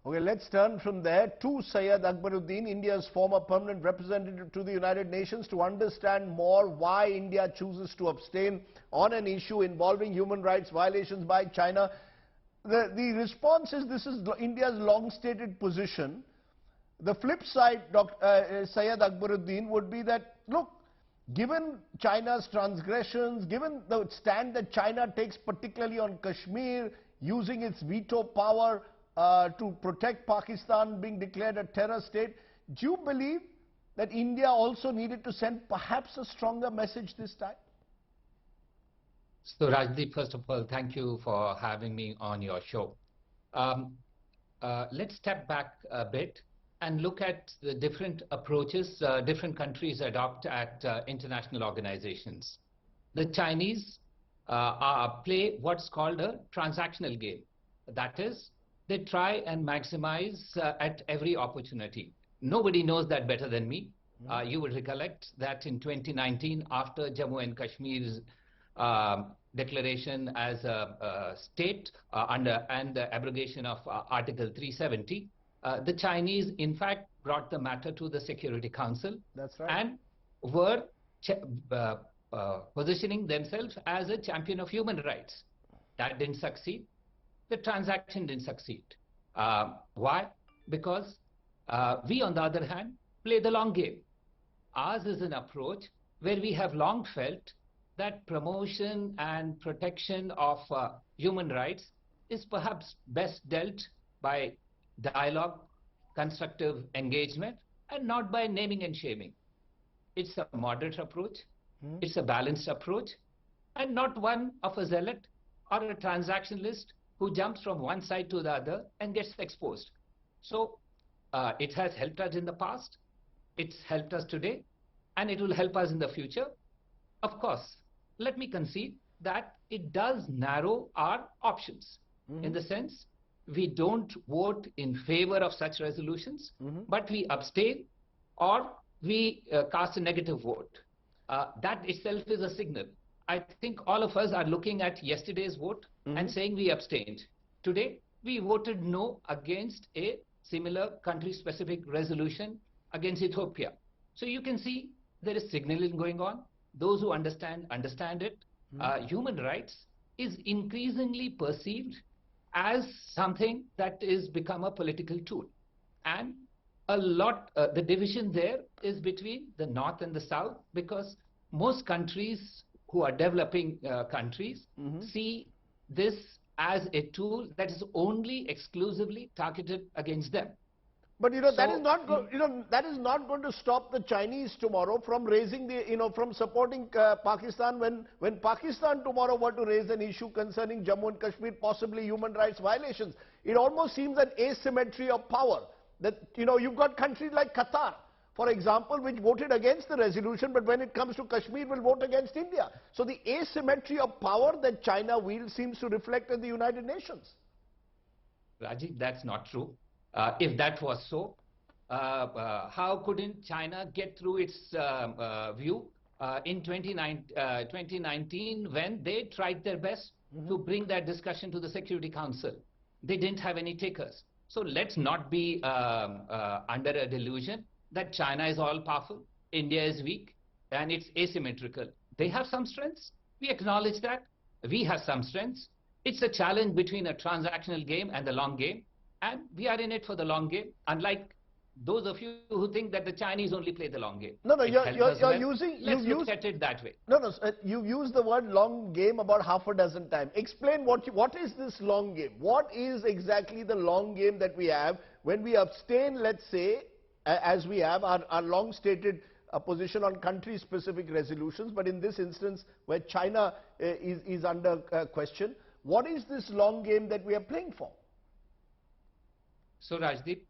Okay, let's turn from there to Syed Akbaruddin, India's former permanent representative to the United Nations, to understand more why India chooses to abstain on an issue involving human rights violations by China. The response is this is India's long-stated position. The flip side, Syed Akbaruddin, would be that, look, given China's transgressions, given the stand that China takes particularly on Kashmir, using its veto power to protect Pakistan being declared a terror state, do you believe that India also needed to send perhaps a stronger message this time? So Rajdeep, first of all, thank you for having me on your show. Let's step back a bit and look at the different approaches different countries adopt at international organizations. The Chinese play what's called a transactional game. That is, they try and maximize at every opportunity. Nobody knows that better than me. You will recollect that in 2019, after Jammu and Kashmir's declaration as a state and the abrogation of Article 370, the Chinese, in fact, brought the matter to the Security Council. That's right. And were positioning themselves as a champion of human rights. That didn't succeed. The transaction didn't succeed. Why? Because we, on the other hand, play the long game. Ours is an approach where we have long felt that promotion and protection of human rights is perhaps best dealt by dialogue, constructive engagement, and not by naming and shaming. It's a moderate approach. It's a balanced approach, and not one of a zealot or a transactionalist who jumps from one side to the other and gets exposed. So it has helped us in the past, it's helped us today, and it will help us in the future. Of course, let me concede that it does narrow our options in the sense we don't vote in favor of such resolutions, but we abstain or we cast a negative vote. That itself is a signal. I think all of us are looking at yesterday's vote and saying we abstained. Today, we voted no against a similar country-specific resolution against Ethiopia. So you can see there is signaling going on. Those who understand it. Human rights is increasingly perceived as something that is become a political tool. And a lot, the division there is between the North and the South, because most countries who are developing countries see this as a tool that is only exclusively targeted against them. But that is not that is not going to stop the Chinese tomorrow from raising the from supporting Pakistan when Pakistan tomorrow were to raise an issue concerning Jammu and Kashmir, possibly human rights violations. It almost seems an asymmetry of power. That you've got countries like Qatar, for example, which voted against the resolution, but when it comes to Kashmir will vote against India. So the asymmetry of power that China wields seems to reflect in the United Nations. Rajiv, that's not true. If that was so, how couldn't China get through its view in 2019 when they tried their best to bring that discussion to the Security Council? They didn't have any takers. So let's not be under a delusion that China is all powerful, India is weak, and it's asymmetrical. They have some strengths. We acknowledge that. We have some strengths. It's a challenge between a transactional game and the long game. And we are in it for the long game, unlike those of you who think that the Chinese only play the long game. No, you're using... Let's look at it that way. No, you've used the word long game about half a dozen times. Explain what is this long game? What is exactly the long game that we have when we abstain, let's say, as we have our long-stated position on country-specific resolutions, but in this instance where China is under question, what is this long game that we are playing for? So Rajdeep,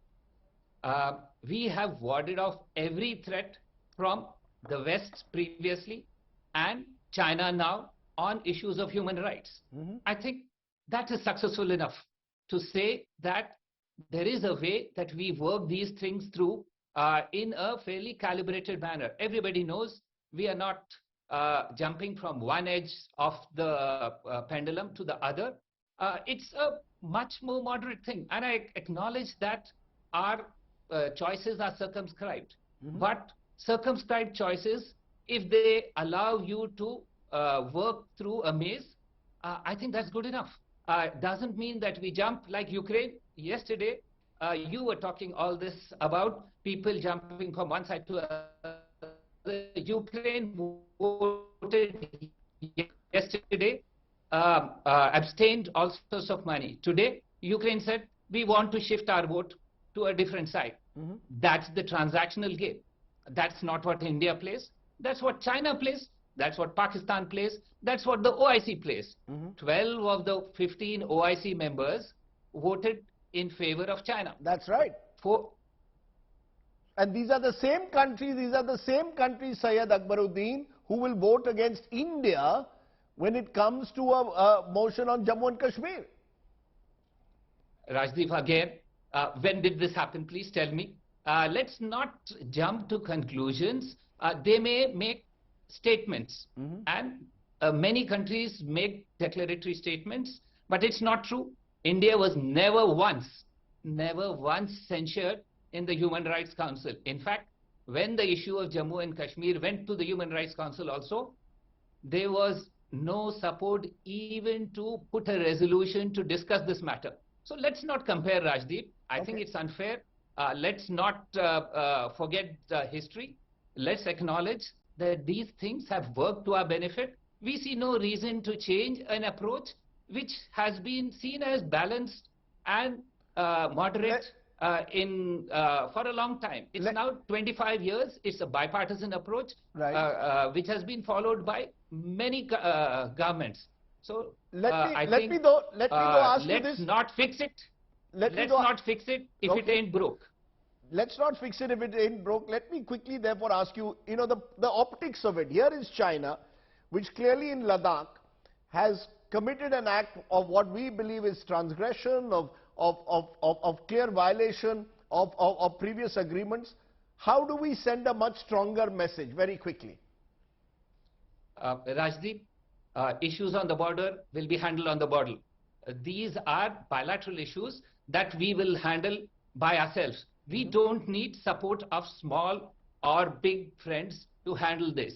we have warded off every threat from the West previously and China now on issues of human rights. I think that is successful enough to say that there is a way that we work these things through in a fairly calibrated manner. Everybody knows we are not jumping from one edge of the pendulum to the other. It's a much more moderate thing. And I acknowledge that our choices are circumscribed. But circumscribed choices, if they allow you to work through a maze, I think that's good enough. Doesn't mean that we jump like Ukraine. Yesterday, you were talking all this about people jumping from one side to another. Ukraine voted yesterday, abstained all sorts of money. Today, Ukraine said, we want to shift our vote to a different side. That's the transactional game. That's not what India plays. That's what China plays. That's what Pakistan plays. That's what the OIC plays. 12 of the 15 OIC members voted in favor of China. That's right. And these are the same countries, Syed Akbaruddin, who will vote against India when it comes to a motion on Jammu and Kashmir. Rajdeep, again, when did this happen? Please tell me. Let's not jump to conclusions. They may make statements, and many countries make declaratory statements, but it's not true. India was never once censured in the Human Rights Council. In fact, when the issue of Jammu and Kashmir went to the Human Rights Council also, there was no support even to put a resolution to discuss this matter. So let's not compare, Rajdeep. I think it's unfair. Let's not forget history. Let's acknowledge that these things have worked to our benefit. We see no reason to change an approach which has been seen as balanced and moderate for a long time. It's now 25 years. It's a bipartisan approach, which has been followed by many governments. So let me ask you this. Let's not fix it. Let's not fix it if it ain't broke. Let's not fix it if it ain't broke. Let me quickly therefore ask you, the optics of it. Here is China, which clearly in Ladakh has committed an act of what we believe is transgression, of clear violation of previous agreements. How do we send a much stronger message very quickly? Rajdeep, issues on the border will be handled on the border. These are bilateral issues that we will handle by ourselves. We don't need support of small or big friends to handle this.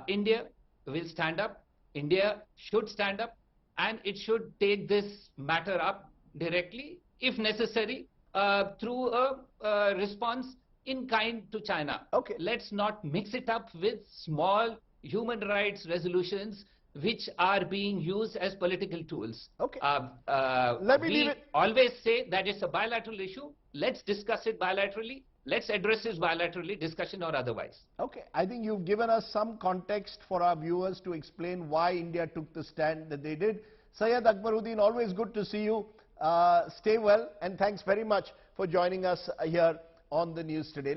India will stand up. India should stand up, and it should take this matter up directly, if necessary, through a response in kind to China. Let's not mix it up with small human rights resolutions which are being used as political tools. We always say that it's a bilateral issue. Let's discuss it bilaterally. Let's address this bilaterally, discussion or otherwise. I think you've given us some context for our viewers to explain why India took the stand that they did. Syed Akbaruddin, always good to see you. Stay well, and thanks very much for joining us here on the news today.